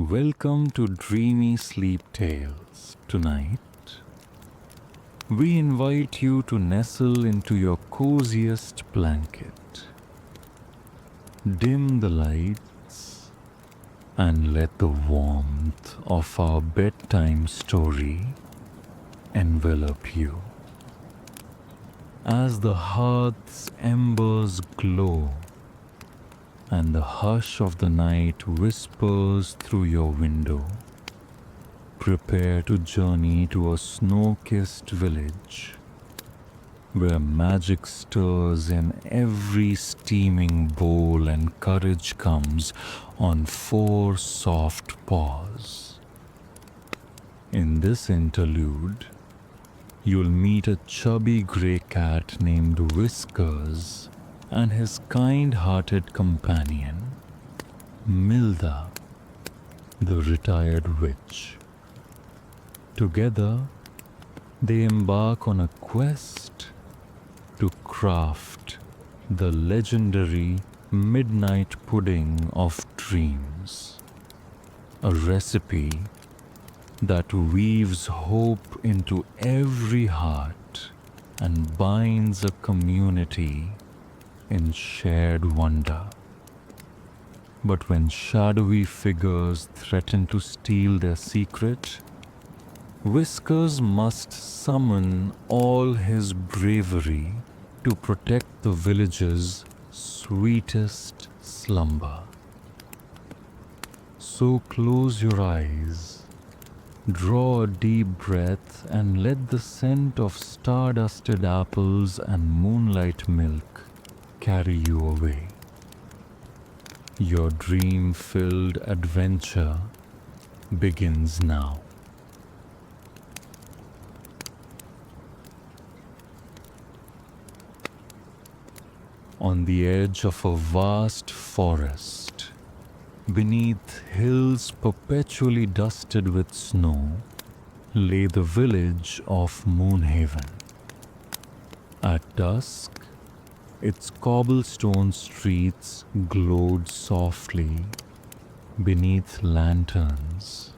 Welcome to Dreamy Sleep Tales. Tonight, we invite you to nestle into your coziest blanket. Dim the lights and let the warmth of our bedtime story envelop you. As the hearth's embers glow and the hush of the night whispers through your window, prepare to journey to a snow-kissed village where magic stirs in every steaming bowl and courage comes on 4 soft paws. In this interlude, you'll meet a chubby grey cat named Whiskers and his kind-hearted companion, Milda, the retired witch. Together, they embark on a quest to craft the legendary midnight pudding of dreams, a recipe that weaves hope into every heart and binds a community in shared wonder. But when shadowy figures threaten to steal their secret, Whiskers must summon all his bravery to protect the village's sweetest slumber. So close your eyes, draw a deep breath, and let the scent of star-dusted apples and moonlight milk carry you away. Your dream-filled adventure begins now. On the edge of a vast forest, beneath hills perpetually dusted with snow, lay the village of Moonhaven. At dusk, its cobblestone streets glowed softly beneath lanterns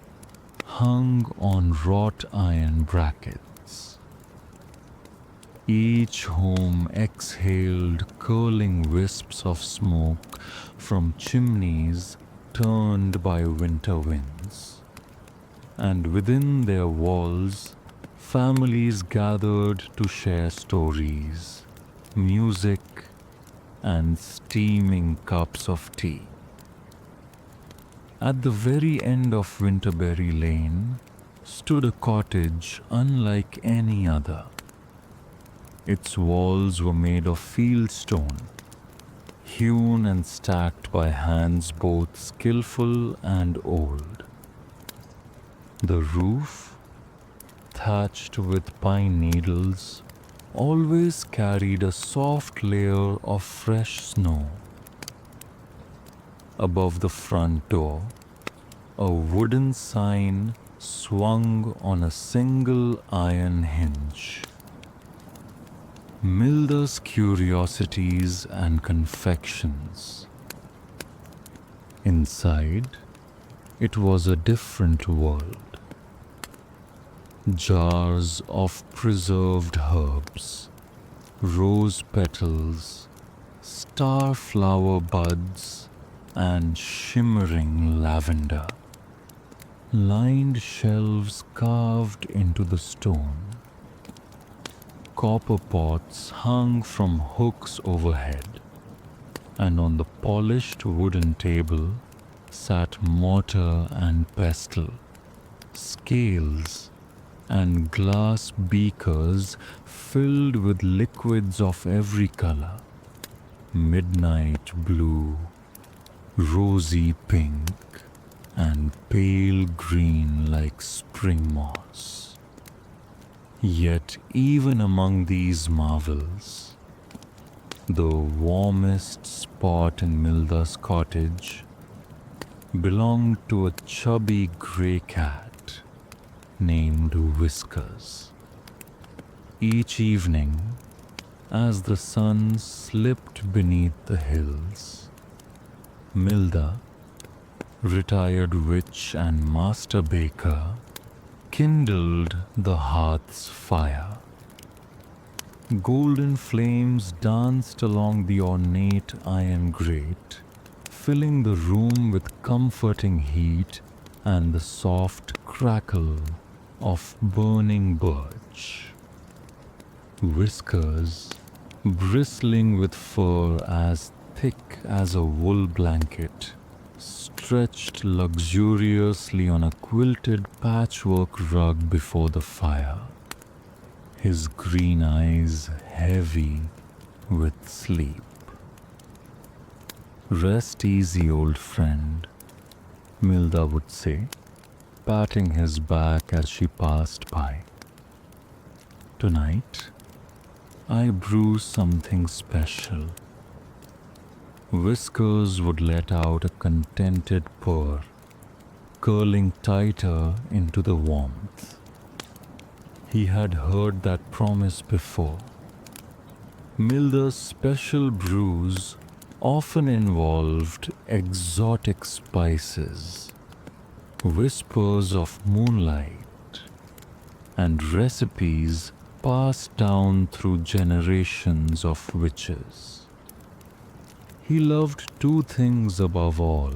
hung on wrought iron brackets. Each home exhaled curling wisps of smoke from chimneys turned by winter winds, and within their walls, families gathered to share stories, music, and steaming cups of tea. At the very end of Winterberry Lane stood a cottage unlike any other. Its walls were made of fieldstone, hewn and stacked by hands both skillful and old. The roof, thatched with pine needles, always carried a soft layer of fresh snow. Above the front door, a wooden sign swung on a single iron hinge. Milda's Curiosities and Confections. Inside, it was a different world. Jars of preserved herbs, rose petals, star flower buds, and shimmering lavender. Lined shelves carved into the stone. Copper pots hung from hooks overhead, and on the polished wooden table sat mortar and pestle, scales, and glass beakers filled with liquids of every color: midnight blue, rosy pink, and pale green like spring moss. Yet even among these marvels, the warmest spot in Milda's cottage belonged to a chubby grey cat named Whiskers. Each evening, as the sun slipped beneath the hills, Milda, retired witch and master baker, kindled the hearth's fire. Golden flames danced along the ornate iron grate, filling the room with comforting heat and the soft crackle of burning birch. Whiskers, bristling with fur as thick as a wool blanket, stretched luxuriously on a quilted patchwork rug before the fire, his green eyes heavy with sleep. "Rest easy, old friend," Milda would say, patting his back as she passed by. "Tonight, I brew something special." Whiskers would let out a contented purr, curling tighter into the warmth. He had heard that promise before. Milda's special brews often involved exotic spices, whispers of moonlight, and recipes passed down through generations of witches. He loved two things above all: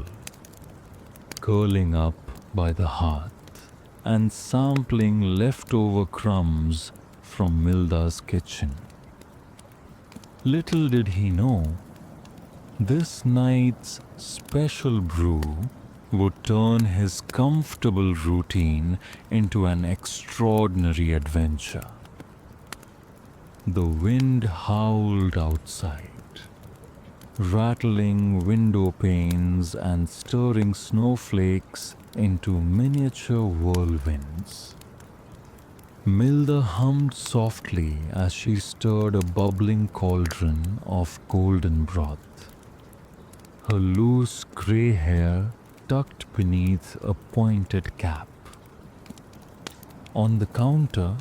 curling up by the hearth and sampling leftover crumbs from Milda's kitchen. Little did he know, this night's special brew would turn his comfortable routine into an extraordinary adventure. The wind howled outside, rattling window panes and stirring snowflakes into miniature whirlwinds. Milda hummed softly as she stirred a bubbling cauldron of golden broth, her loose grey hair tucked beneath a pointed cap. On the counter,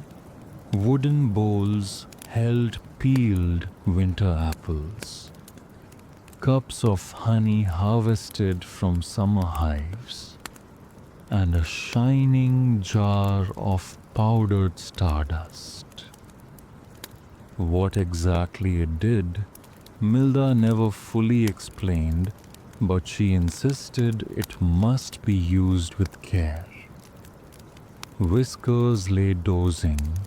wooden bowls held peeled winter apples, cups of honey harvested from summer hives, and a shining jar of powdered stardust. What exactly it did, Milda never fully explained, but she insisted it must be used with care. Whiskers lay dozing,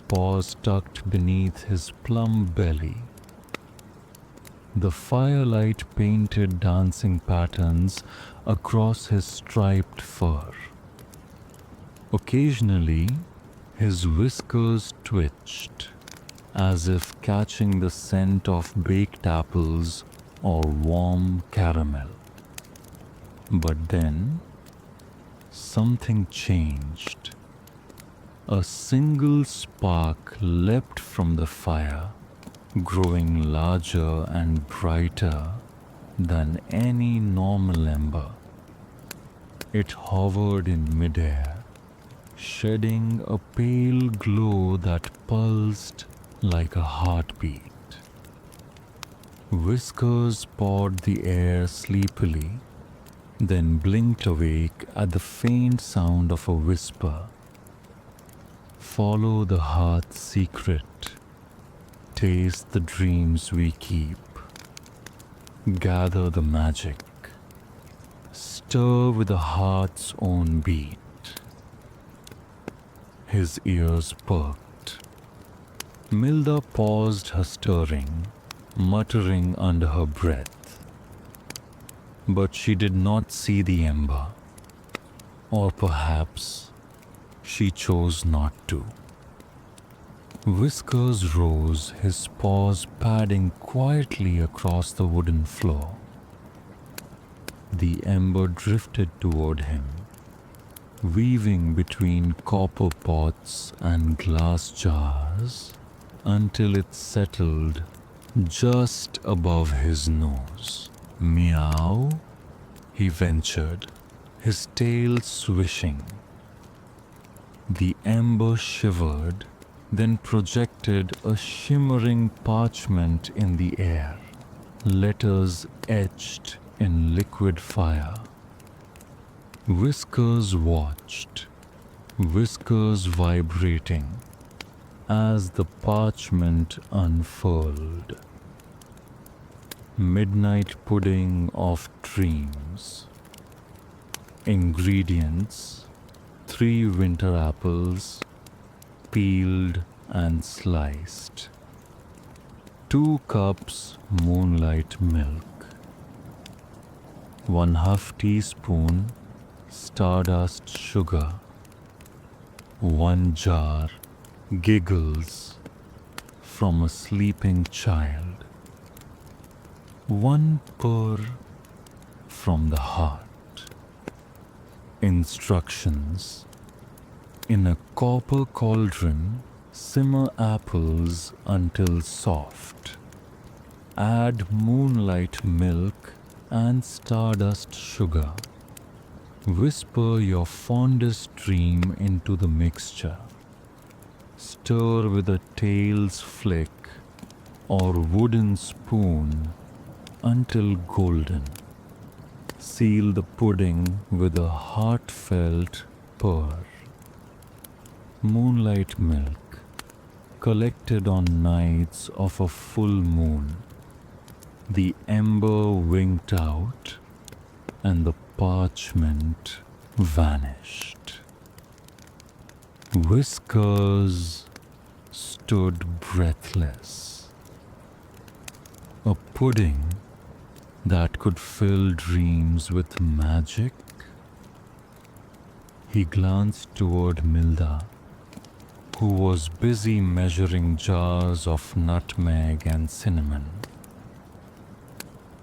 paws tucked beneath his plump belly. The firelight painted dancing patterns across his striped fur. Occasionally, his whiskers twitched, as if catching the scent of baked apples or warm caramel. But then, something changed. A single spark leapt from the fire, growing larger and brighter than any normal ember. It hovered in midair, shedding a pale glow that pulsed like a heartbeat. Whiskers pawed the air sleepily, then blinked awake at the faint sound of a whisper. "Follow the heart's secret. Taste the dreams we keep. Gather the magic. Stir with the heart's own beat." His ears perked. Milda paused her stirring, muttering under her breath. But she did not see the ember. Or perhaps she chose not to. Whiskers rose, his paws padding quietly across the wooden floor. The ember drifted toward him, weaving between copper pots and glass jars until it settled just above his nose. "Meow," he ventured, his tail swishing. The ember shivered, then projected a shimmering parchment in the air, letters etched in liquid fire. Whiskers watched, whiskers vibrating as the parchment unfurled. Midnight pudding of dreams. Ingredients: 3 winter apples, peeled and sliced. 2 cups moonlight milk. 1/2 teaspoon stardust sugar. 1 jar giggles from a sleeping child. 1 purr from the heart. Instructions: in a copper cauldron, simmer apples until soft. Add moonlight milk and stardust sugar. Whisper your fondest dream into the mixture. Stir with a tail's flick or wooden spoon until golden. Seal the pudding with a heartfelt purr. Moonlight milk, collected on nights of a full moon. The ember winked out and the parchment vanished. Whiskers stood breathless. A pudding that could fill dreams with magic? He glanced toward Milda, who was busy measuring jars of nutmeg and cinnamon.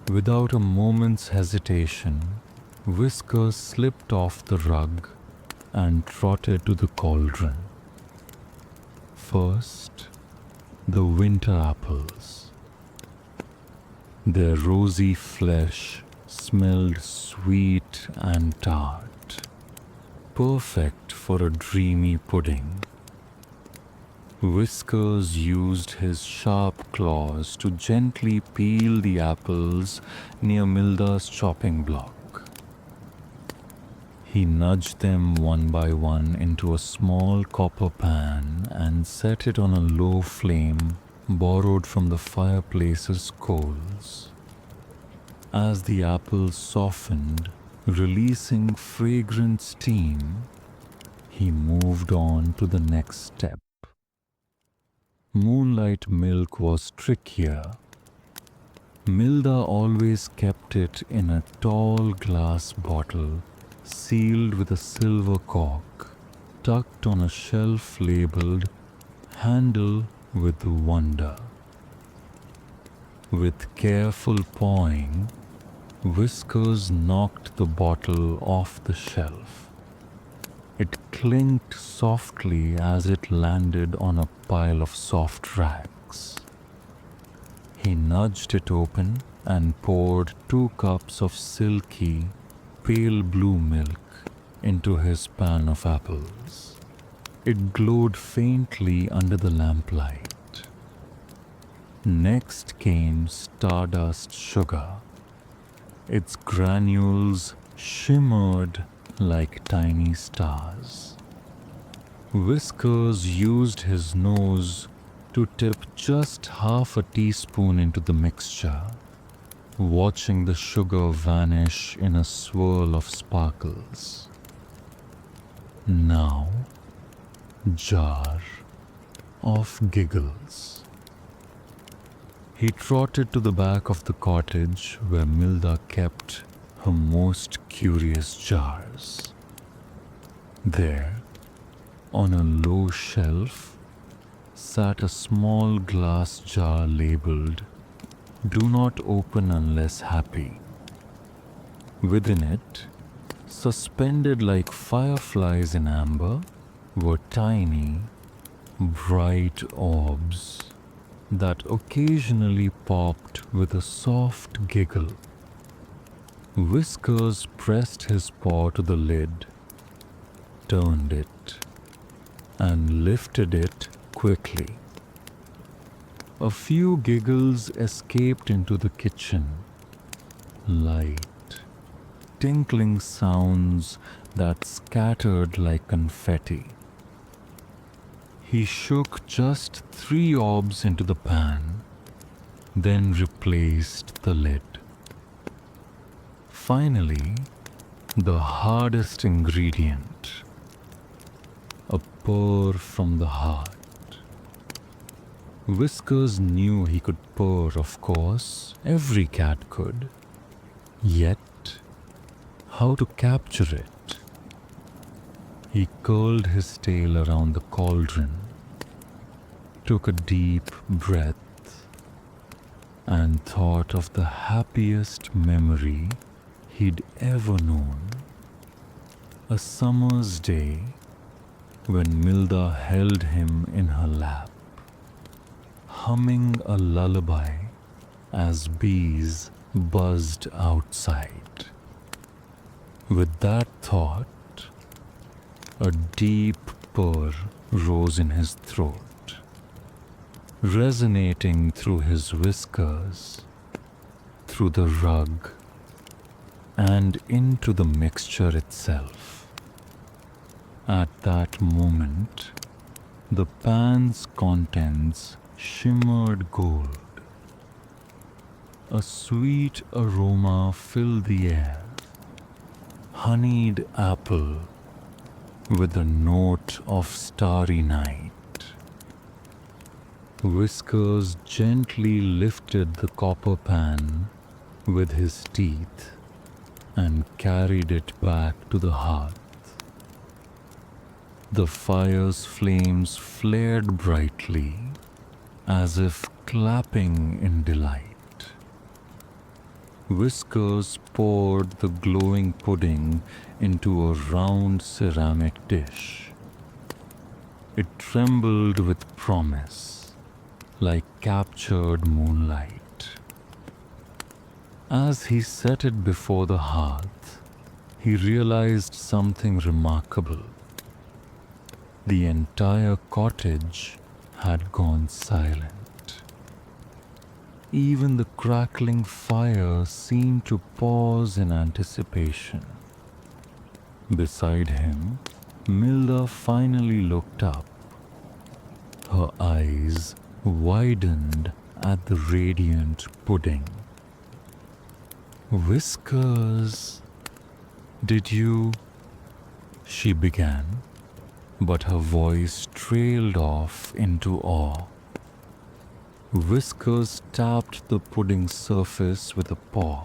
Without a moment's hesitation, Whiskers slipped off the rug and trotted to the cauldron. First, the winter apples. Their rosy flesh smelled sweet and tart, perfect for a dreamy pudding. Whiskers used his sharp claws to gently peel the apples near Milda's chopping block. He nudged them one by one into a small copper pan and set it on a low flame borrowed from the fireplace's coals. As the apples softened, releasing fragrant steam, he moved on to the next step. Moonlight milk was trickier. Milda always kept it in a tall glass bottle sealed with a silver cork, tucked on a shelf labeled "Handle with Wonder." With careful pawing, Whiskers knocked the bottle off the shelf. It clinked softly as it landed on a pile of soft rags. He nudged it open and poured 2 cups of silky, pale blue milk into his pan of apples. It glowed faintly under the lamplight. Next came stardust sugar. Its granules shimmered like tiny stars. Whiskers used his nose to tip just half a teaspoon into the mixture, watching the sugar vanish in a swirl of sparkles. Now, jar of giggles. He trotted to the back of the cottage where Milda kept her most curious jars. There, on a low shelf, sat a small glass jar labeled "Do not open unless happy." Within it, suspended like fireflies in amber, were tiny, bright orbs that occasionally popped with a soft giggle. Whiskers pressed his paw to the lid, turned it, and lifted it quickly. A few giggles escaped into the kitchen, light, tinkling sounds that scattered like confetti. He shook just 3 orbs into the pan, then replaced the lid. Finally, the hardest ingredient, a purr from the heart. Whiskers knew he could purr, of course, every cat could. Yet, how to capture it? He curled his tail around the cauldron, took a deep breath, and thought of the happiest memory he'd ever known. A summer's day when Milda held him in her lap, humming a lullaby as bees buzzed outside. With that thought, a deep purr rose in his throat, resonating through his whiskers, through the rug, and into the mixture itself. At that moment, the pan's contents shimmered gold. A sweet aroma filled the air, honeyed apple with a note of starry night. Whiskers gently lifted the copper pan with his teeth and carried it back to the hearth. The fire's flames flared brightly, as if clapping in delight. Whiskers poured the glowing pudding into a round ceramic dish. It trembled with promise, like captured moonlight. As he set it before the hearth, he realized something remarkable. The entire cottage had gone silent. Even the crackling fire seemed to pause in anticipation. Beside him, Milda finally looked up. Her eyes widened at the radiant pudding. "Whiskers, did you?" she began, but her voice trailed off into awe. Whiskers tapped the pudding surface with a paw.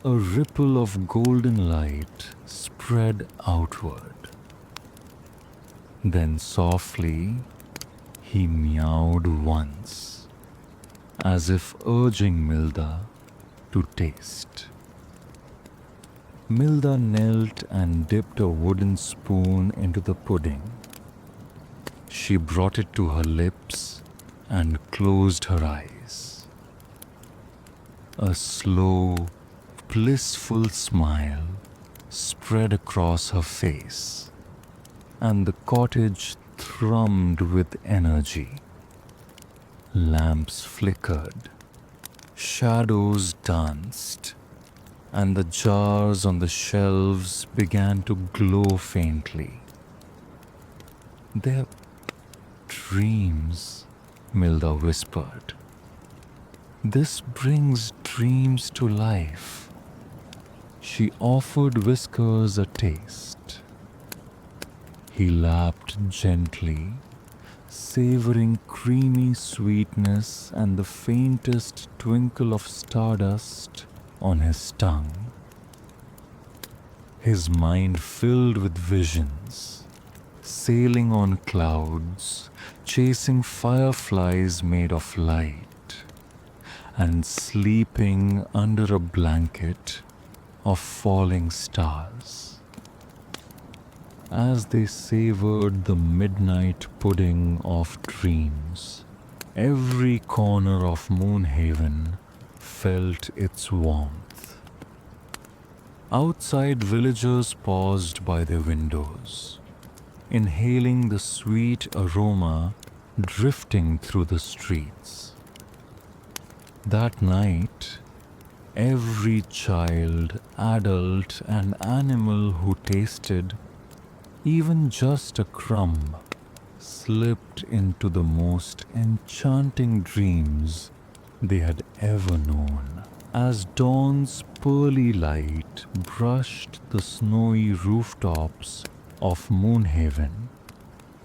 A ripple of golden light spread outward. Then softly, he meowed once, as if urging Milda to taste. Milda knelt and dipped a wooden spoon into the pudding. She brought it to her lips and closed her eyes. A slow, blissful smile spread across her face, and the cottage thrummed with energy. Lamps flickered, shadows danced, and the jars on the shelves began to glow faintly. "They're dreams," Milda whispered. "This brings dreams to life." She offered Whiskers a taste. He lapped gently, savoring creamy sweetness and the faintest twinkle of stardust on his tongue. His mind filled with visions, sailing on clouds, chasing fireflies made of light, and sleeping under a blanket of falling stars. As they savored the midnight pudding of dreams, every corner of Moonhaven felt its warmth. Outside, villagers paused by their windows, inhaling the sweet aroma drifting through the streets. That night, Every child, adult, and animal who tasted even just a crumb slipped into the most enchanting dreams they had ever known. As dawn's pearly light brushed the snowy rooftops of Moonhaven,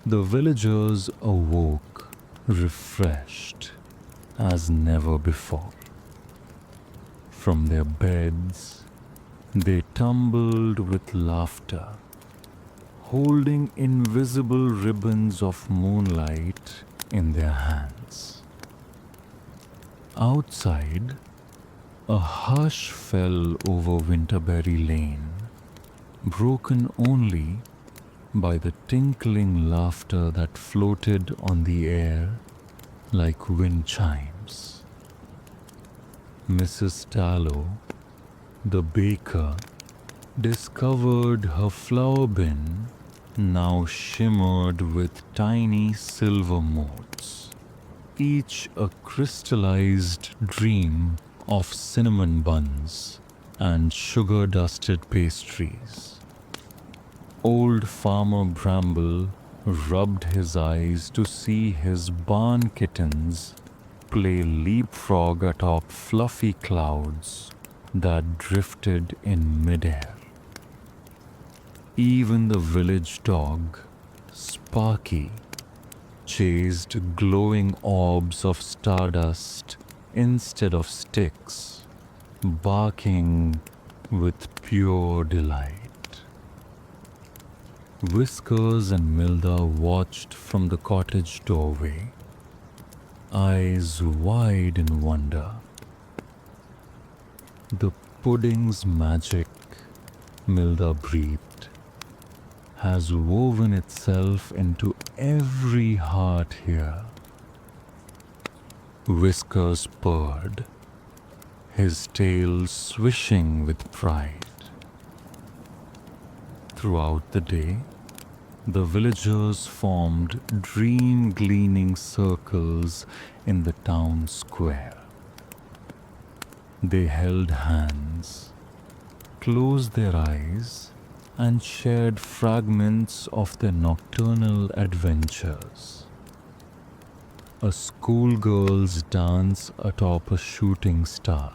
the villagers awoke refreshed as never before. From their beds, they tumbled with laughter, holding invisible ribbons of moonlight in their hands. Outside, a hush fell over Winterberry Lane, broken only by the tinkling laughter that floated on the air like wind chimes. Mrs. Tallow, the baker, discovered her flour bin now shimmered with tiny silver motes, each a crystallized dream of cinnamon buns and sugar-dusted pastries. Old Farmer Bramble rubbed his eyes to see his barn kittens play leapfrog atop fluffy clouds that drifted in midair. Even the village dog, Sparky, chased glowing orbs of stardust instead of sticks, barking with pure delight. Whiskers and Milda watched from the cottage doorway, eyes wide in wonder. The pudding's magic, Milda breathed, has woven itself into every heart here. Whiskers purred, his tail swishing with pride. Throughout the day, the villagers formed dream-gleaning circles in the town square. They held hands, closed their eyes, and shared fragments of their nocturnal adventures. A schoolgirl's dance atop a shooting star,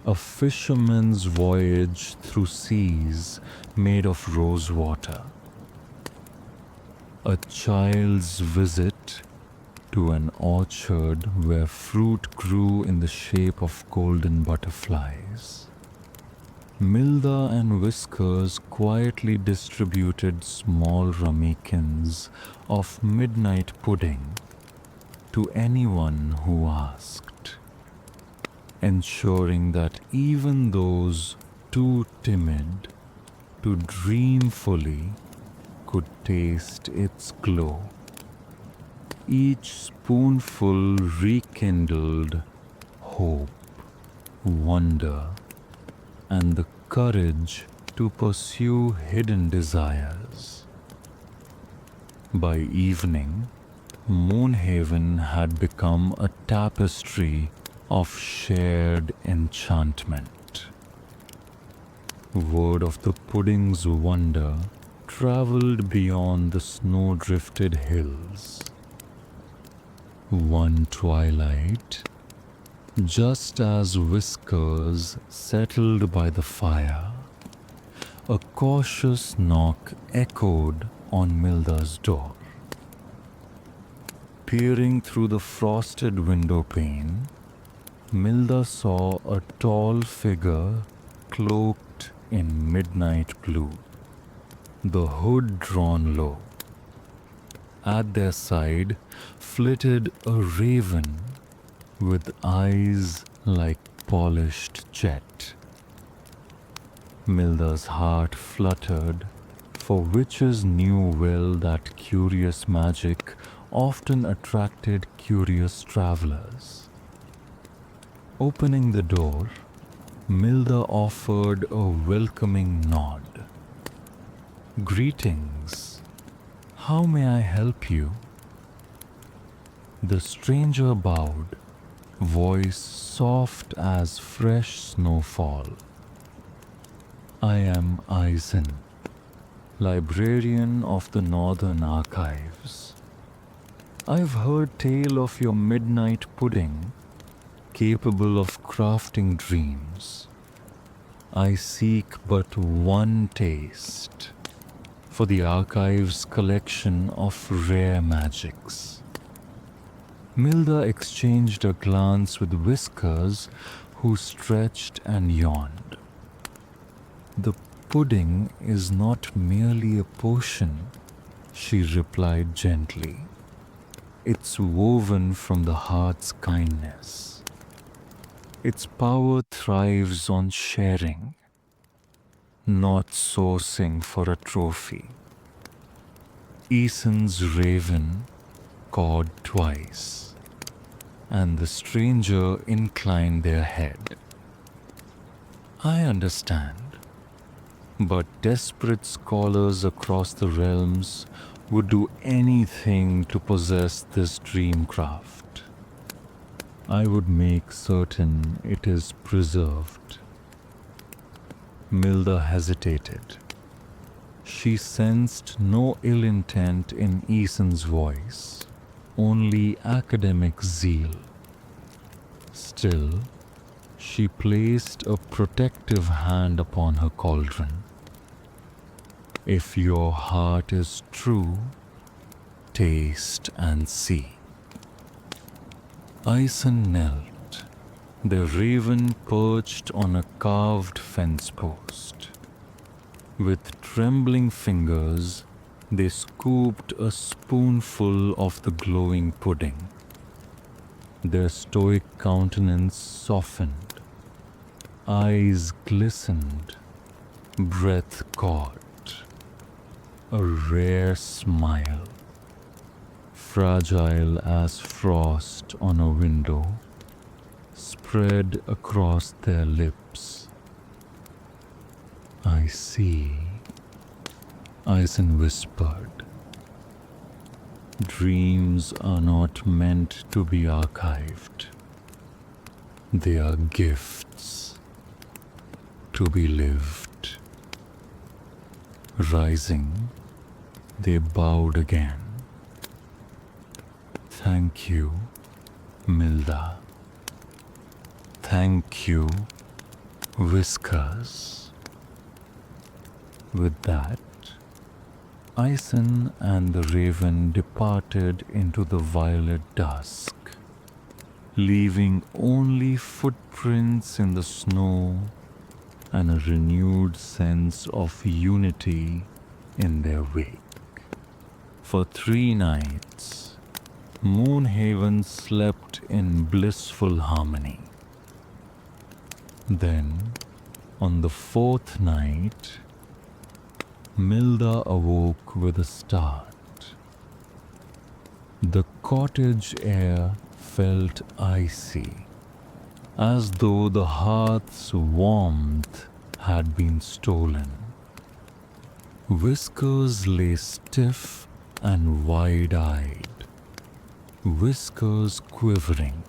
a fisherman's voyage through seas made of rosewater, a child's visit to an orchard where fruit grew in the shape of golden butterflies. Milda and Whiskers quietly distributed small ramekins of midnight pudding to anyone who asked, ensuring that even those too timid to dream fully could taste its glow. Each spoonful rekindled hope, wonder, and the courage to pursue hidden desires. By evening, Moonhaven had become a tapestry of shared enchantment. Word of the pudding's wonder traveled beyond the snow-drifted hills. One twilight, just as Whiskers settled by the fire, a cautious knock echoed on Milda's door. Peering through the frosted window pane, Milda saw a tall figure cloaked in midnight blue, the hood drawn low. At their side flitted a raven with eyes like polished jet. Milda's heart fluttered, for witches knew well that curious magic often attracted curious travelers. Opening the door, Milda offered a welcoming nod. "Greetings. How may I help you?" The stranger bowed, voice soft as fresh snowfall. I am Eisen, librarian of the Northern Archives. I've heard tale of your midnight pudding, capable of crafting dreams. I seek but one taste, for the Archives' collection of rare magics. Milda exchanged a glance with Whiskers, who stretched and yawned. The pudding is not merely a potion, she replied gently. It's woven from the heart's kindness. Its power thrives on sharing, not sourcing for a trophy. Ethan's raven cawed twice, and the stranger inclined their head. I understand, but desperate scholars across the realms would do anything to possess this dreamcraft. I would make certain it is preserved. Milda hesitated. She sensed no ill intent in Ethan's voice, only academic zeal. Still, she placed a protective hand upon her cauldron. If your heart is true, taste and see. Eisen knelt, the raven perched on a carved fence post. With trembling fingers, they scooped a spoonful of the glowing pudding. Their stoic countenance softened, eyes glistened, breath caught. A rare smile, fragile as frost on a window, spread across their lips. I see, Eisen whispered. Dreams are not meant to be archived. They are gifts to be lived. Rising, they bowed again. Thank you, Milda. Thank you, Whiskers. With that, Eisen and the raven departed into the violet dusk, leaving only footprints in the snow and a renewed sense of unity in their wake. For 3 nights, Moonhaven slept in blissful harmony. Then, on the 4th night, Milda awoke with a start. The cottage air felt icy, as though the hearth's warmth had been stolen. Whiskers lay stiff and wide-eyed, whiskers quivering.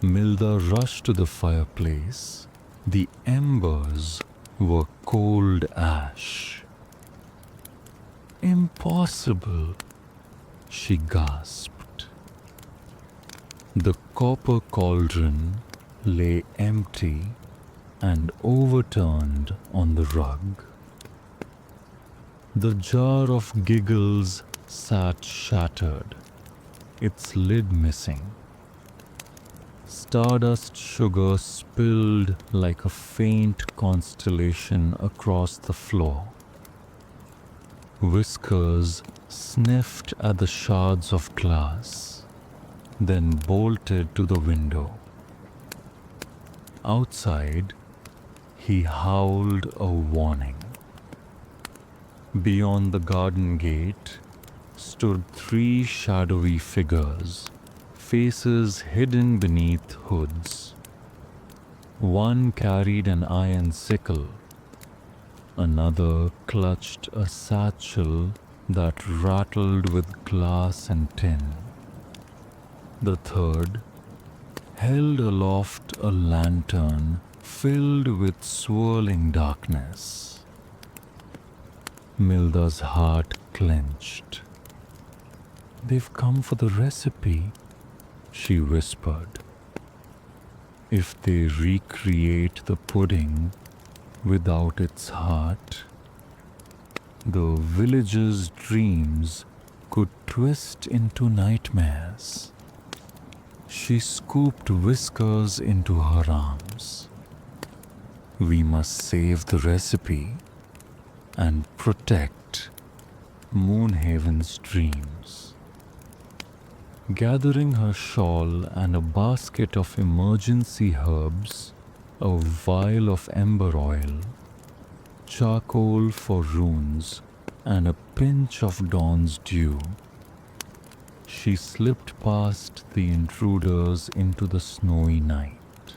Milda rushed to the fireplace. The embers were cold ash. Impossible, she gasped. The copper cauldron lay empty and overturned on the rug. The jar of giggles sat shattered, its lid missing. Stardust sugar spilled like a faint constellation across the floor. Whiskers sniffed at the shards of glass, then bolted to the window. Outside, he howled a warning. Beyond the garden gate stood 3 shadowy figures, faces hidden beneath hoods. One carried an iron sickle. Another clutched a satchel that rattled with glass and tin. The third held aloft a lantern filled with swirling darkness. Milda's heart clenched. "They've come for the recipe," she whispered. "If they recreate the pudding without its heart, the villagers' dreams could twist into nightmares." She scooped Whiskers into her arms. "We must save the recipe and protect Moonhaven's dreams." Gathering her shawl and a basket of emergency herbs, a vial of ember oil, charcoal for runes, and a pinch of dawn's dew, she slipped past the intruders into the snowy night.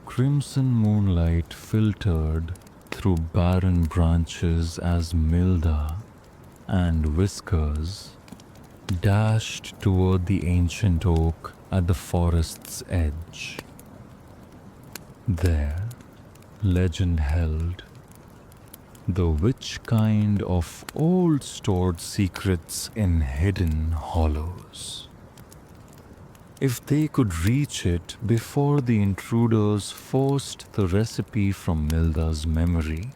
Crimson moonlight filtered through barren branches as Milda and Whiskers dashed toward the ancient oak at the forest's edge. There, legend held, the witch kind of old stored secrets in hidden hollows. If they could reach it before the intruders forced the recipe from Milda's memory,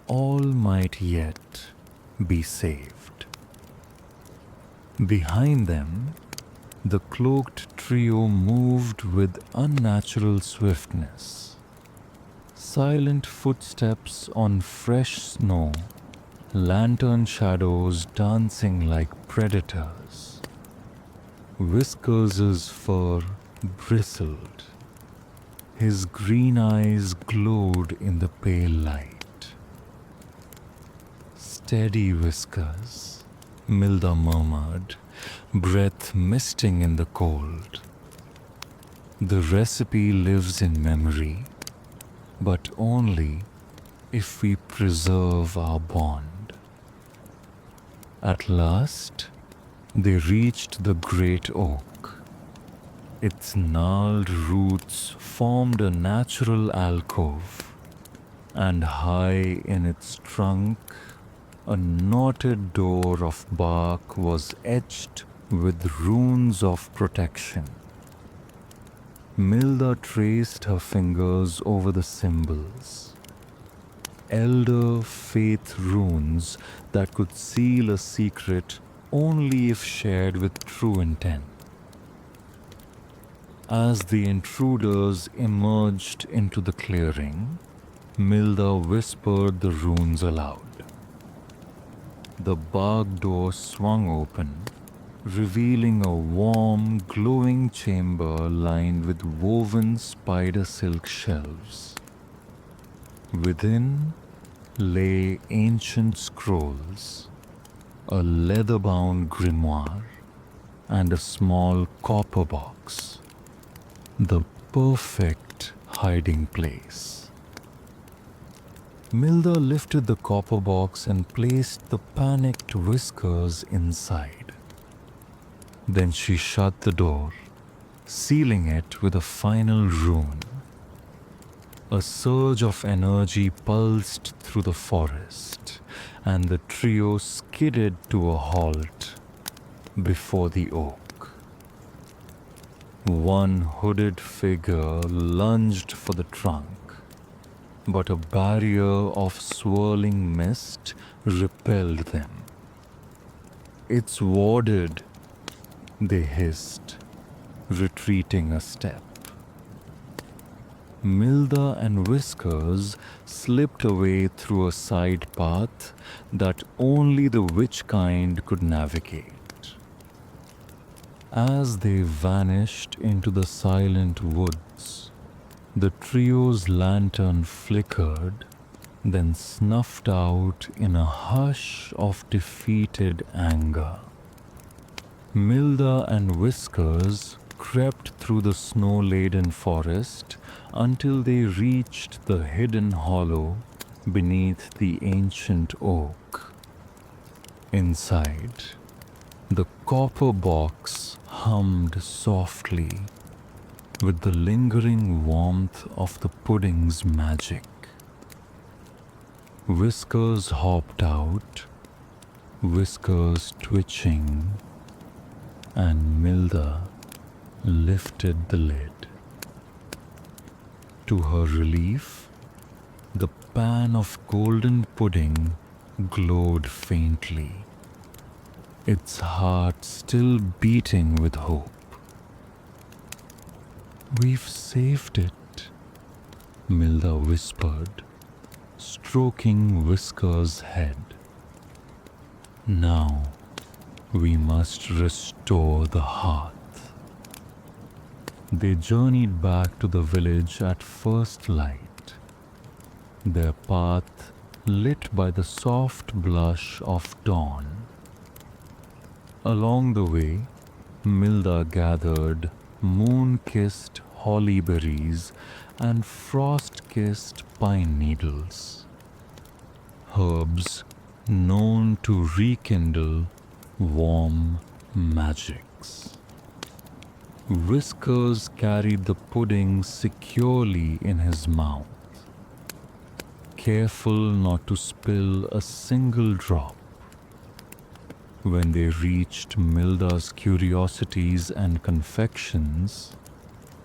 all might yet be saved. Behind them, the cloaked trio moved with unnatural swiftness. Silent footsteps on fresh snow, lantern shadows dancing like predators. Whiskers' fur bristled. His green eyes glowed in the pale light. "Steady, Whiskers," Milda murmured, breath misting in the cold. "The recipe lives in memory, but only if we preserve our bond." At last, they reached the great oak. Its gnarled roots formed a natural alcove, and high in its trunk, a knotted door of bark was etched with runes of protection. Milda traced her fingers over the symbols. Elder faith runes that could seal a secret only if shared with true intent. As the intruders emerged into the clearing, Milda whispered the runes aloud. The bark door swung open, revealing a warm, glowing chamber lined with woven spider silk shelves. Within lay ancient scrolls, a leather-bound grimoire, and a small copper box, the perfect hiding place. Milda lifted the copper box and placed the panicked Whiskers inside. Then she shut the door, sealing it with a final rune. A surge of energy pulsed through the forest, and the trio skidded to a halt before the oak. One hooded figure lunged for the trunk, but a barrier of swirling mist repelled them. "It's warded," they hissed, retreating a step. Milda and Whiskers slipped away through a side path that only the witch kind could navigate. As they vanished into the silent woods, the trio's lantern flickered, then snuffed out in a hush of defeated anger. Milda and Whiskers crept through the snow-laden forest until they reached the hidden hollow beneath the ancient oak. Inside, the copper box hummed softly with the lingering warmth of the pudding's magic. Whiskers hopped out, whiskers twitching, and Milda lifted the lid. To her relief, the pan of golden pudding glowed faintly, its heart still beating with hope. "We've saved it," Milda whispered, stroking Whiskers' head. "Now we must restore the hearth." They journeyed back to the village at first light, their path lit by the soft blush of dawn. Along the way, Milda gathered moon-kissed holly berries and frost-kissed pine needles, herbs known to rekindle warm magics. Whiskers carried the pudding securely in his mouth, careful not to spill a single drop. When they reached Milda's curiosities and confections,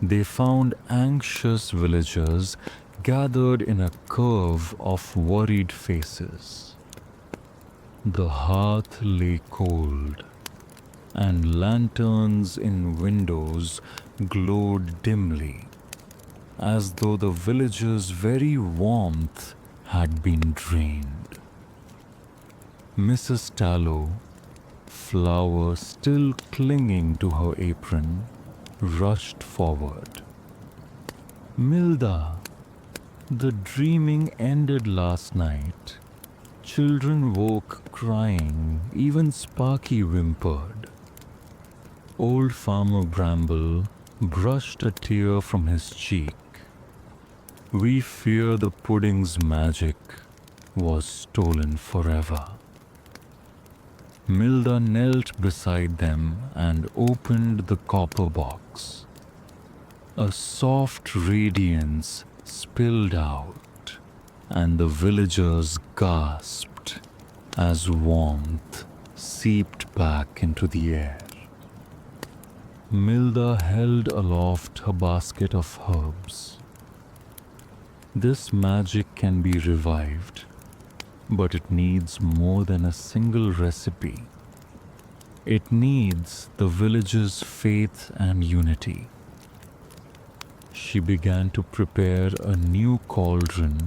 they found anxious villagers gathered in a curve of worried faces. The hearth lay cold, and lanterns in windows glowed dimly, as though the villagers' very warmth had been drained. Mrs. Tallow, flower still clinging to her apron, rushed forward. "Milda, the dreaming ended last night. Children woke crying, even Sparky whimpered." Old Farmer Bramble brushed a tear from his cheek. "We fear the pudding's magic was stolen forever." Milda knelt beside them and opened the copper box. A soft radiance spilled out, and the villagers gasped as warmth seeped back into the air. Milda held aloft her basket of herbs. "This magic can be revived, but it needs more than a single recipe. It needs the villagers' faith and unity." She began to prepare a new cauldron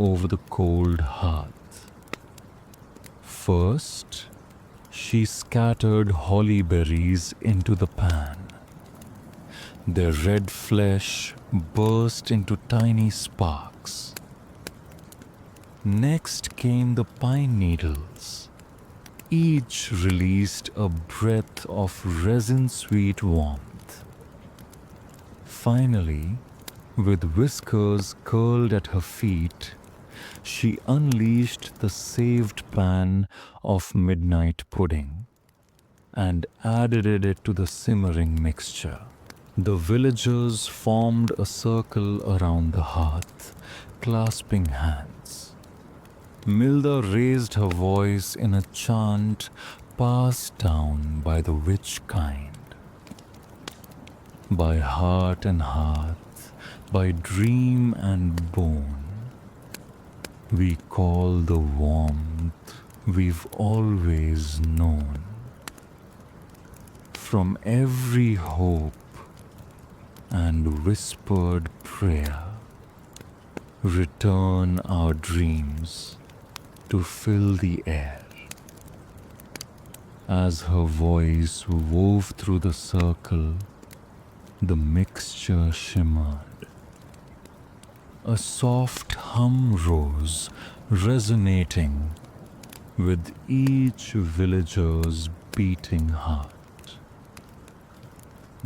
over the cold hearth. First, she scattered holly berries into the pan. Their red flesh burst into tiny sparks. Next came the pine needles. Each released a breath of resin-sweet warmth. Finally, with Whiskers curled at her feet, she unleashed the saved pan of midnight pudding and added it to the simmering mixture. The villagers formed a circle around the hearth, clasping hands. Milda raised her voice in a chant passed down by the witch kind. By heart and hearth, by dream and bone, we call the warmth we've always known. From every hope and whispered prayer, return our dreams to fill the air. As her voice wove through the circle, the mixture shimmered. A soft hum rose, resonating with each villager's beating heart.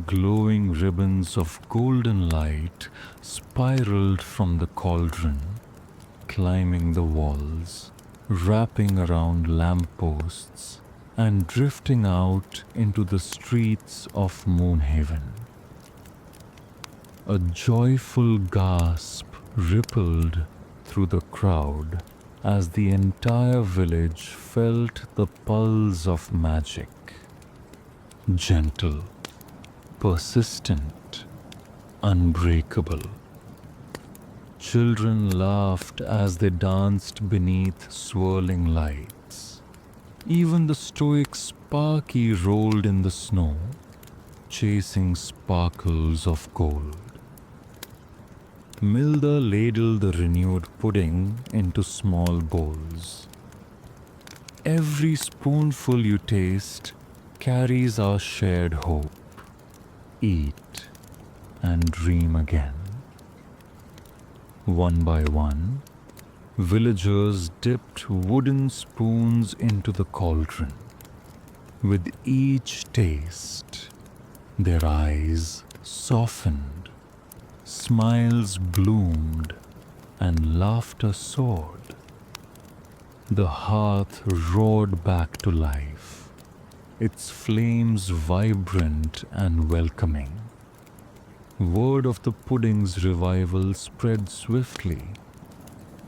Glowing ribbons of golden light spiraled from the cauldron, climbing the walls, wrapping around lampposts and drifting out into the streets of Moonhaven. A joyful gasp rippled through the crowd as the entire village felt the pulse of magic. Gentle, persistent, unbreakable. Children laughed as they danced beneath swirling lights. Even the stoic Sparky rolled in the snow, chasing sparkles of gold. Milda ladled the renewed pudding into small bowls. Every spoonful you taste carries our shared hope. Eat and dream again. One by one, villagers dipped wooden spoons into the cauldron. With each taste, their eyes softened, smiles bloomed, and laughter soared. The hearth roared back to life, its flames vibrant and welcoming. Word of the pudding's revival spread swiftly.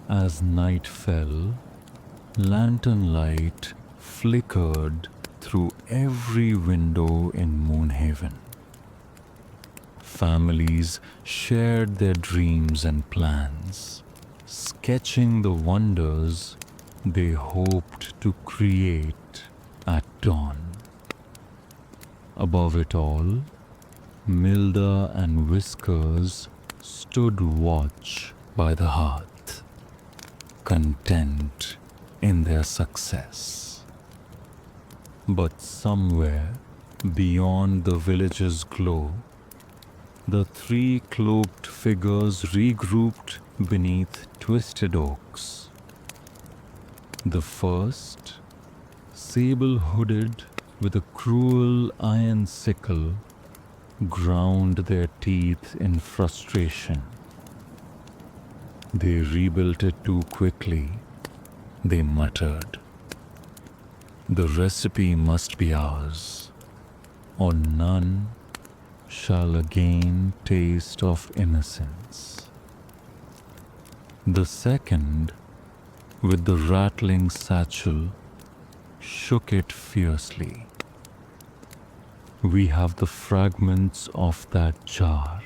As night fell, lantern light flickered through every window in Moonhaven. Families shared their dreams and plans, sketching the wonders they hoped to create at dawn. Above it all, Milda and Whiskers stood watch by the hearth, content in their success. But somewhere beyond the village's glow, the three cloaked figures regrouped beneath twisted oaks. The first, sable-hooded with a cruel iron sickle, ground their teeth in frustration. They rebuilt it too quickly, they muttered. The recipe must be ours, or none shall again taste of innocence. The second, with the rattling satchel, shook it fiercely. We have the fragments of that jar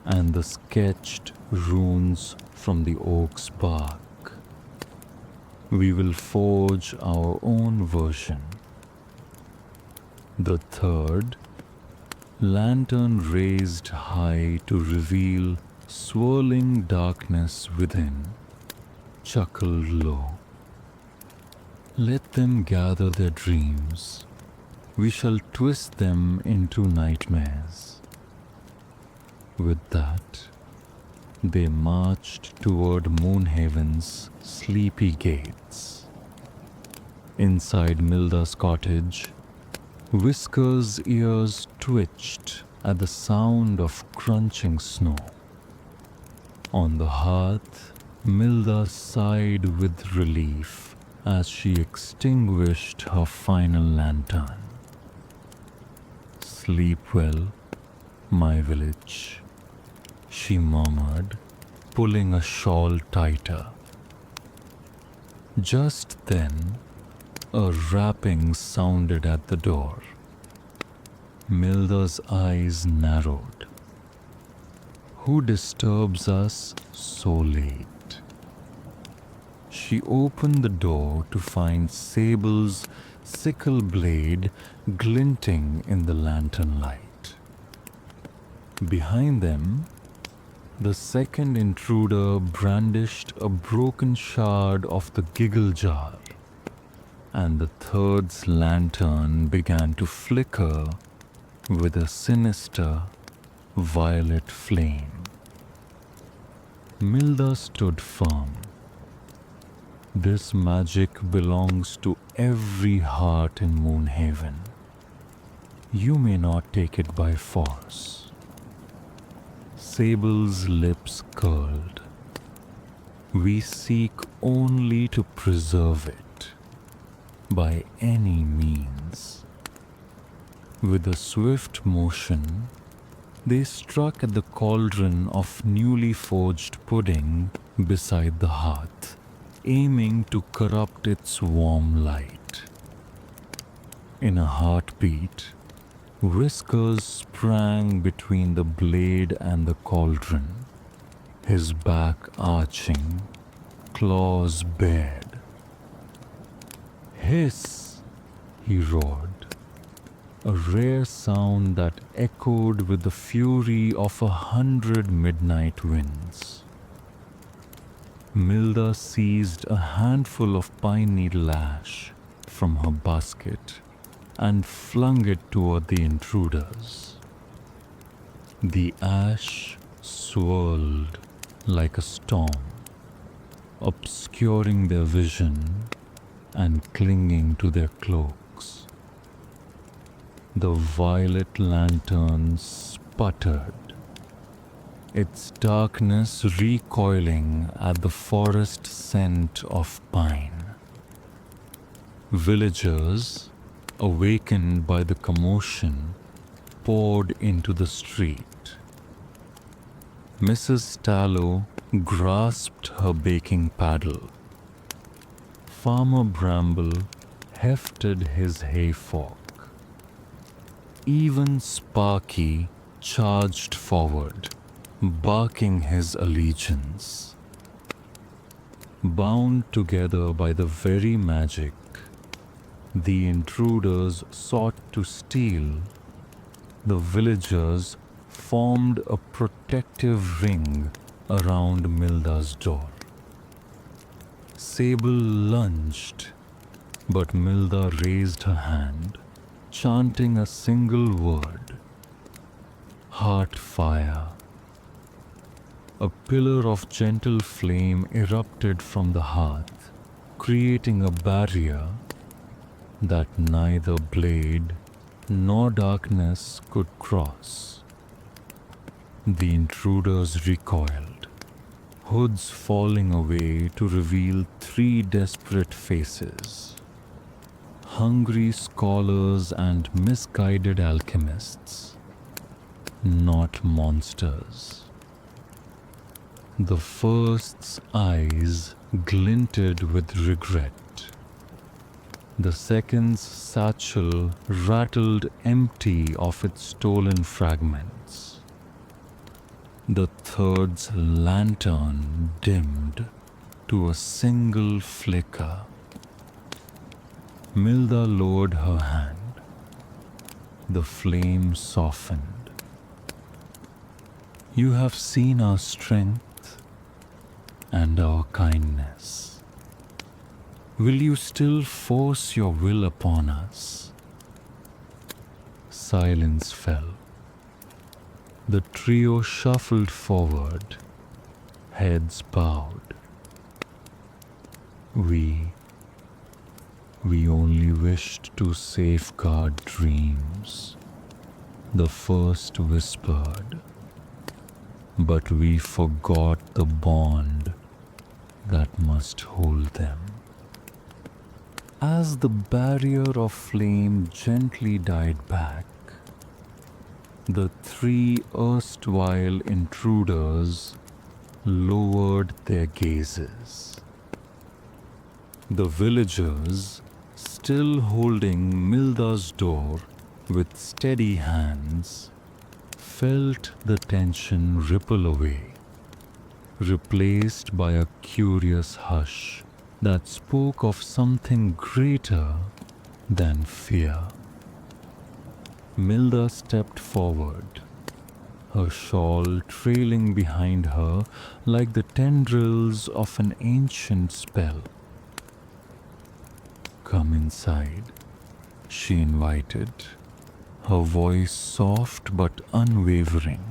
and the sketched runes from the oak's bark. We will forge our own version. The third, lantern raised high to reveal swirling darkness within, chuckled low. Let them gather their dreams. We shall twist them into nightmares. With that, they marched toward Moonhaven's sleepy gates. Inside Milda's cottage, Whiskers' ears twitched at the sound of crunching snow. On the hearth, Milda sighed with relief as she extinguished her final lantern. Sleep well, my village, she murmured, pulling a shawl tighter. Just then, a rapping sounded at the door. Milda's eyes narrowed. Who disturbs us so late? She opened the door to find Sable's sickle blade glinting in the lantern light. Behind them, the second intruder brandished a broken shard of the giggle jar, and the third's lantern began to flicker with a sinister violet flame. Milda stood firm. This magic belongs to every heart in Moonhaven. You may not take it by force. Sable's lips curled. We seek only to preserve it. by any means. With a swift motion, they struck at the cauldron of newly forged pudding beside the hearth, aiming to corrupt its warm light. In a heartbeat, Whiskers sprang between the blade and the cauldron, his back arching, claws bared. "Hiss!" he roared, a rare sound that echoed with the fury of 100 midnight winds. Milda seized a handful of pine needle ash from her basket and flung it toward the intruders. The ash swirled like a storm, obscuring their vision and clinging to their cloaks. The violet lantern sputtered, its darkness recoiling at the forest scent of pine. Villagers, awakened by the commotion, poured into the street. Mrs. Tallow grasped her baking paddle. Farmer Bramble hefted his hay fork. Even Sparky charged forward, barking his allegiance. Bound together by the very magic, the intruders sought to steal. The villagers formed a protective ring around Milda's door. Sable lunged, but Milda raised her hand, chanting a single word: Heartfire. A pillar of gentle flame erupted from the hearth, creating a barrier that neither blade nor darkness could cross. The intruders recoiled, hoods falling away to reveal 3 desperate faces: hungry scholars and misguided alchemists, not monsters. The first's eyes glinted with regret. The second's satchel rattled empty of its stolen fragments. The third's lantern dimmed to a single flicker. Milda lowered her hand. The flame softened. "You have seen our strength and our kindness. Will you still force your will upon us?" Silence fell. The trio shuffled forward, heads bowed. We only wished to safeguard dreams," the first whispered. "But we forgot the bond that must hold them." As the barrier of flame gently died back, the 3 erstwhile intruders lowered their gazes. The villagers, still holding Milda's door with steady hands, felt the tension ripple away, replaced by a curious hush that spoke of something greater than fear. Milda stepped forward, her shawl trailing behind her like the tendrils of an ancient spell. "Come inside," she invited, her voice soft but unwavering.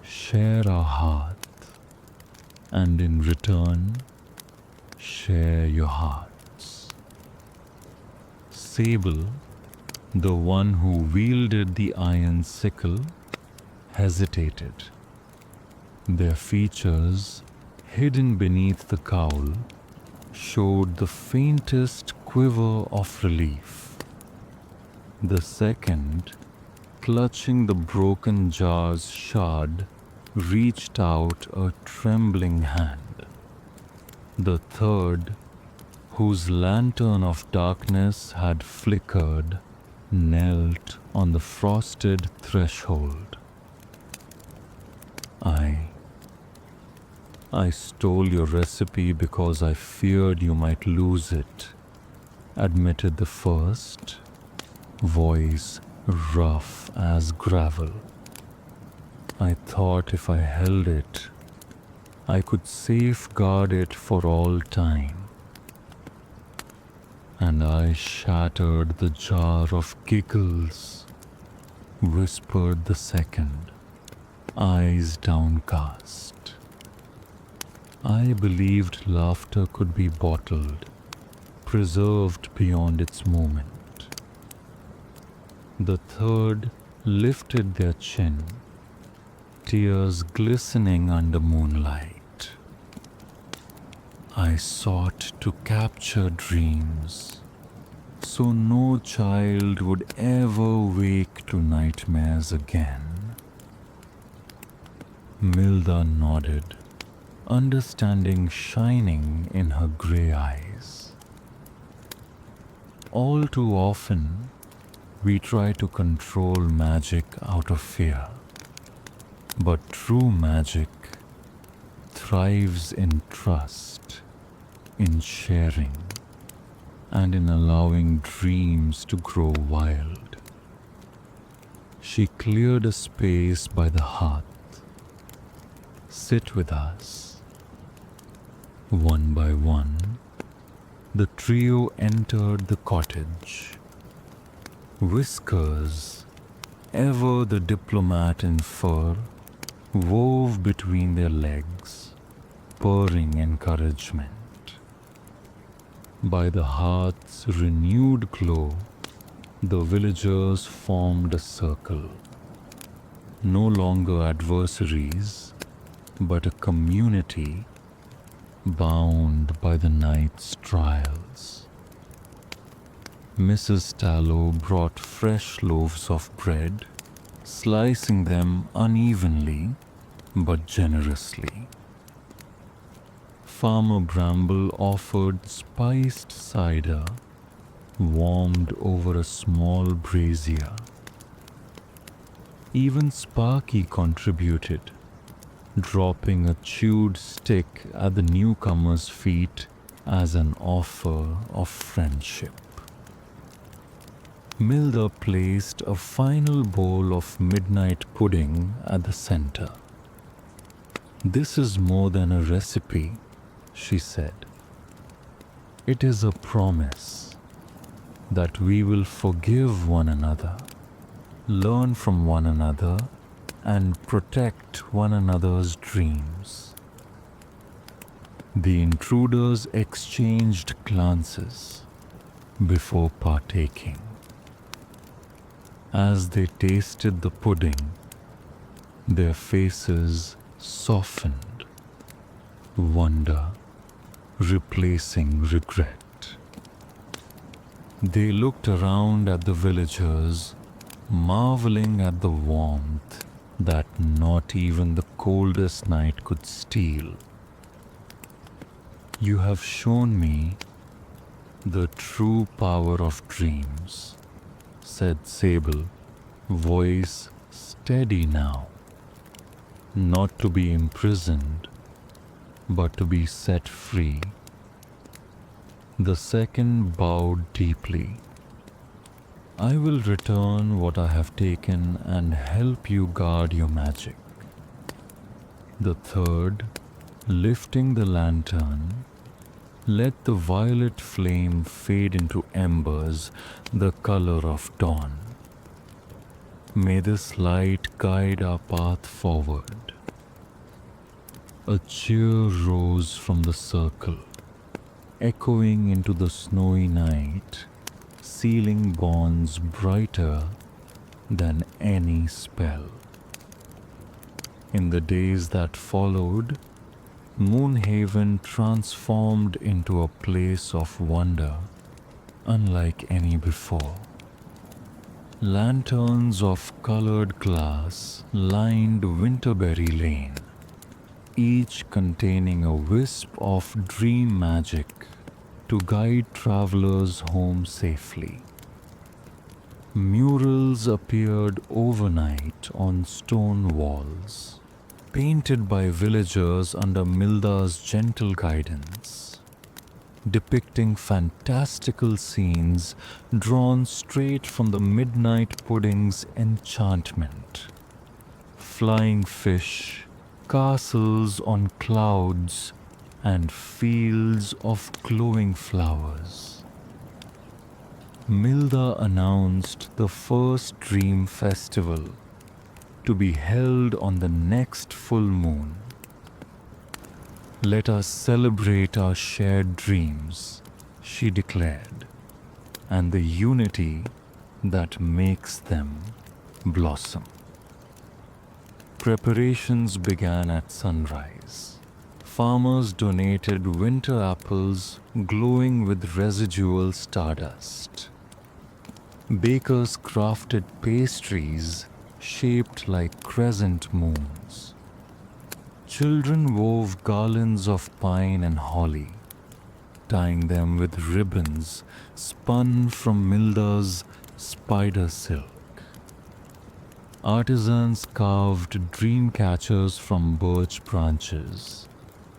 "Share our hearth, and in return, share your hearts." Sable, the one who wielded the iron sickle, hesitated. Their features, hidden beneath the cowl, showed the faintest quiver of relief. The second, clutching the broken jar's shard, reached out a trembling hand. The third, whose lantern of darkness had flickered, knelt on the frosted threshold. I stole your recipe because I feared you might lose it, admitted the first, voice rough as gravel. I thought if I held it, I could safeguard it for all time. And I shattered the jar of giggles, whispered the second, eyes downcast. I believed laughter could be bottled, preserved beyond its moment. The third lifted their chin, tears glistening under moonlight. I sought to capture dreams, so no child would ever wake to nightmares again. Milda nodded, understanding shining in her grey eyes. All too often, we try to control magic out of fear. But true magic thrives in trust, in sharing, and in allowing dreams to grow wild. She cleared a space by the hearth. Sit with us. One by one, the trio entered the cottage. Whiskers, ever the diplomat in fur, wove between their legs, purring encouragement. By the hearth's renewed glow, the villagers formed a circle. No longer adversaries, but a community bound by the night's trials. Mrs. Tallow brought fresh loaves of bread, slicing them unevenly but generously. Farmer Bramble offered spiced cider, warmed over a small brazier. Even Sparky contributed, dropping a chewed stick at the newcomer's feet as an offer of friendship. Milda placed a final bowl of midnight pudding at the center. "This is more than a recipe," she said. "It is a promise that we will forgive one another, learn from one another, and protect one another's dreams." The intruders exchanged glances before partaking. As they tasted the pudding, their faces softened, wonder replacing regret. They looked around at the villagers, marveling at the warmth that not even the coldest night could steal. "You have shown me the true power of dreams," said Sable, voice steady now. "Not to be imprisoned, but to be set free." The second bowed deeply. "I will return what I have taken and help you guard your magic." The third, lifting the lantern, let the violet flame fade into embers, the color of dawn. "May this light guide our path forward." A cheer rose from the circle, echoing into the snowy night, sealing bonds brighter than any spell. In the days that followed, Moonhaven transformed into a place of wonder unlike any before. Lanterns of colored glass lined Winterberry Lane, each containing a wisp of dream magic to guide travelers home safely. Murals appeared overnight on stone walls, painted by villagers under Milda's gentle guidance, depicting fantastical scenes drawn straight from the Midnight Pudding's enchantment. Flying fish, castles on clouds, and fields of glowing flowers. Milda announced the first Dream Festival to be held on the next full moon. Let us celebrate our shared dreams, she declared, and the unity that makes them blossom. Preparations began at sunrise. Farmers donated winter apples glowing with residual stardust. Bakers crafted pastries shaped like crescent moons. Children wove garlands of pine and holly, tying them with ribbons spun from Milda's spider silk. Artisans carved dream catchers from birch branches,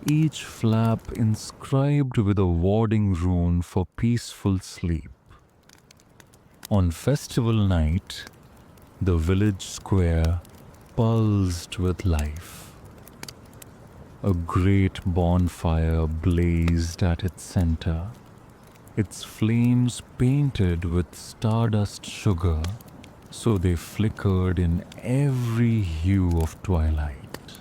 each flap inscribed with a warding rune for peaceful sleep. On festival night, the village square pulsed with life. A great bonfire blazed at its center, its flames painted with stardust sugar so they flickered in every hue of twilight.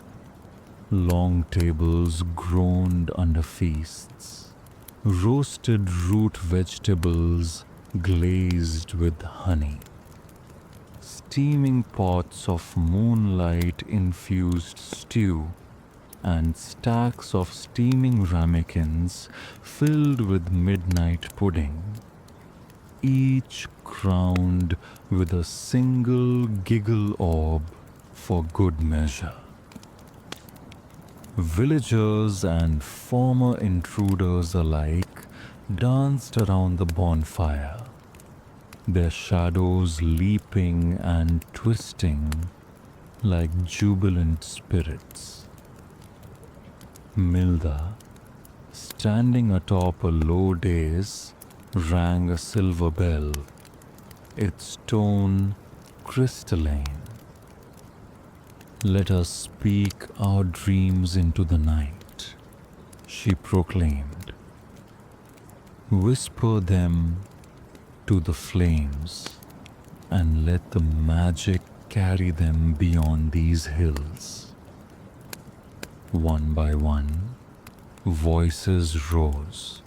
Long tables groaned under feasts, roasted root vegetables glazed with honey. Steaming pots of moonlight-infused stew and stacks of steaming ramekins filled with midnight pudding, each crowned with a single giggle orb for good measure. Villagers and former intruders alike danced around the bonfire, their shadows leaping and twisting like jubilant spirits. Milda, standing atop a low dais, rang a silver bell, its tone crystalline. "Let us speak our dreams into the night," she proclaimed. "Whisper them to the flames and let the magic carry them beyond these hills." One by one, voices rose.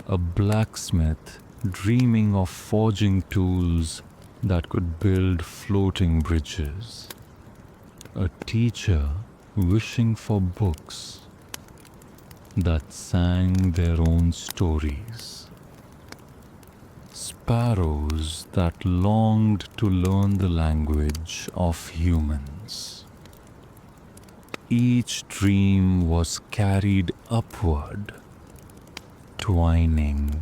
A blacksmith dreaming of forging tools that could build floating bridges. A teacher wishing for books that sang their own stories. Sparrows that longed to learn the language of humans. Each dream was carried upward, twining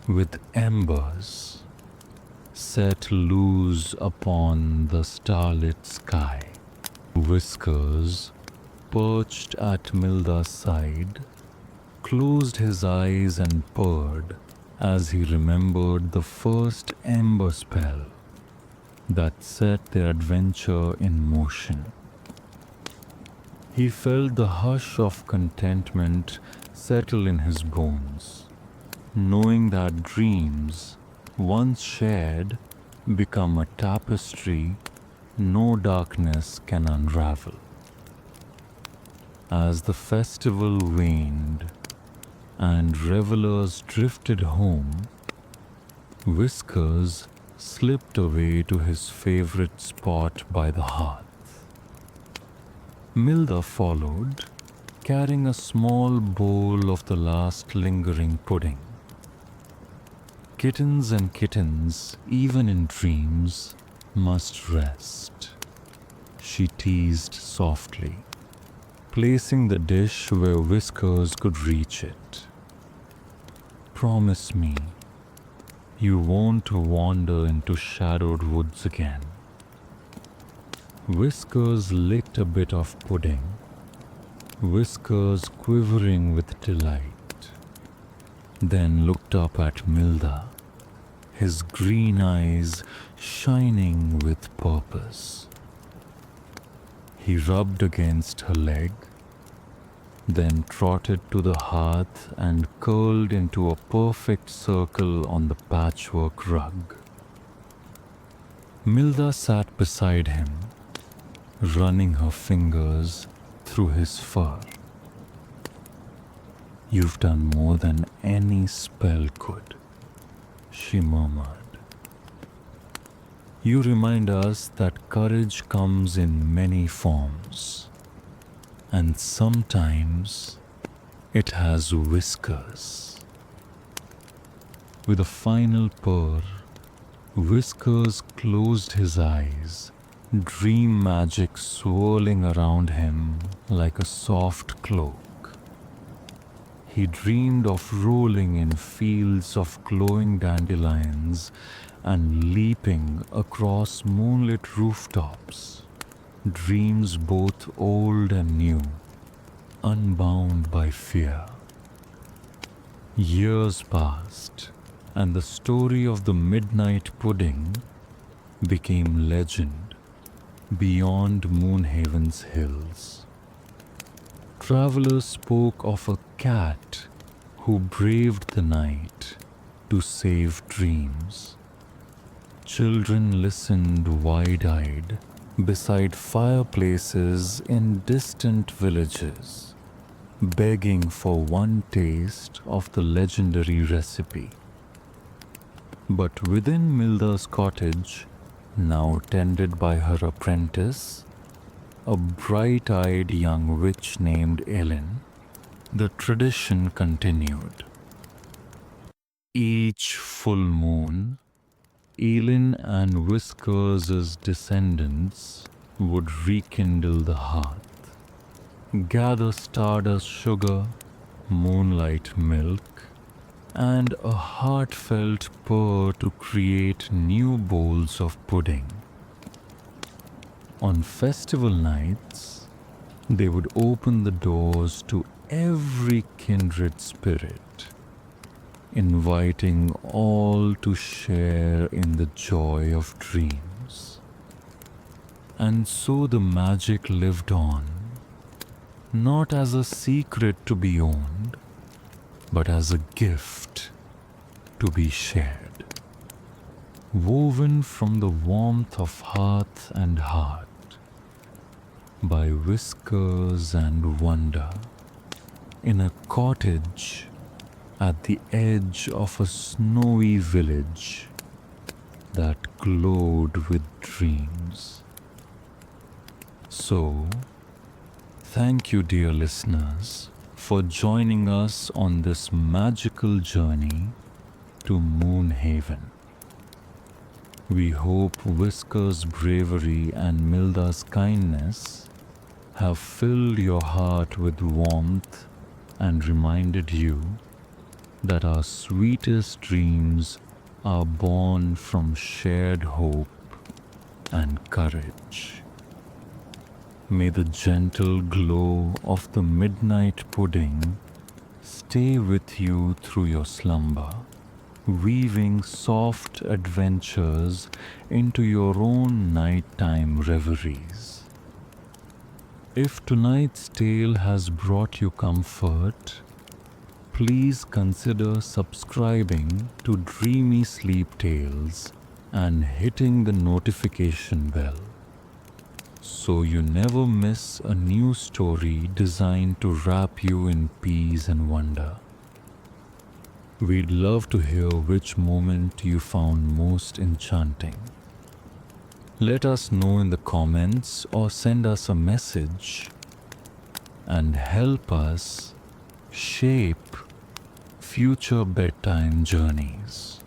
with embers set loose upon the starlit sky. Whiskers, perched at Milda's side, closed his eyes and purred as he remembered the first ember spell that set their adventure in motion. He felt the hush of contentment settle in his bones, knowing that dreams, once shared, become a tapestry no darkness can unravel. As the festival waned and revelers drifted home, Whiskers slipped away to his favorite spot by the hearth. Milda followed, carrying a small bowl of the last lingering pudding. Kittens and kittens, even in dreams, must rest, she teased softly, placing the dish where Whiskers could reach it. Promise me, you won't wander into shadowed woods again. Whiskers licked a bit of pudding, Whiskers quivering with delight, then looked up at Milda, his green eyes shining with purpose. He rubbed against her leg, then trotted to the hearth and curled into a perfect circle on the patchwork rug. Milda sat beside him, running her fingers through his fur. You've done more than any spell could, she murmured. You remind us that courage comes in many forms, and sometimes it has whiskers. With a final purr, Whiskers closed his eyes, dream magic swirling around him like a soft cloak. He dreamed of rolling in fields of glowing dandelions and leaping across moonlit rooftops, dreams both old and new, unbound by fear. Years passed, and the story of the midnight pudding became legend beyond Moonhaven's hills. Travelers spoke of a cat who braved the night to save dreams. Children listened wide-eyed beside fireplaces in distant villages, begging for one taste of the legendary recipe. But within Milda's cottage, now tended by her apprentice, a bright-eyed young witch named Ellen, the tradition continued. Each full moon, Elin and Whiskers' descendants would rekindle the hearth, gather stardust sugar, moonlight milk, and a heartfelt purr to create new bowls of pudding. On festival nights, they would open the doors to every kindred spirit, inviting all to share in the joy of dreams. And so the magic lived on, not as a secret to be owned, but as a gift to be shared, woven from the warmth of hearth and heart, by Whiskers and wonder, in a cottage at the edge of a snowy village that glowed with dreams. So, thank you, dear listeners, for joining us on this magical journey to Moonhaven. We hope Whiskers' bravery and Milda's kindness have filled your heart with warmth and reminded you that our sweetest dreams are born from shared hope and courage. May the gentle glow of the midnight pudding stay with you through your slumber, weaving soft adventures into your own nighttime reveries. If tonight's tale has brought you comfort, please consider subscribing to Dreamy Sleep Tales and hitting the notification bell, so you never miss a new story designed to wrap you in peace and wonder. We'd love to hear which moment you found most enchanting. Let us know in the comments or send us a message and help us shape future bedtime journeys.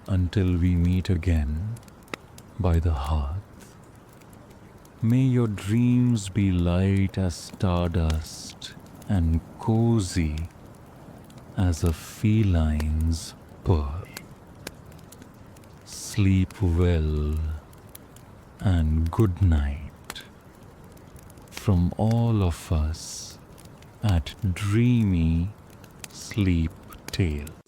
Until we meet again by the hearth, may your dreams be light as stardust and cozy as a feline's purr. Sleep well and good night from all of us at Dreamy Sleep Tale.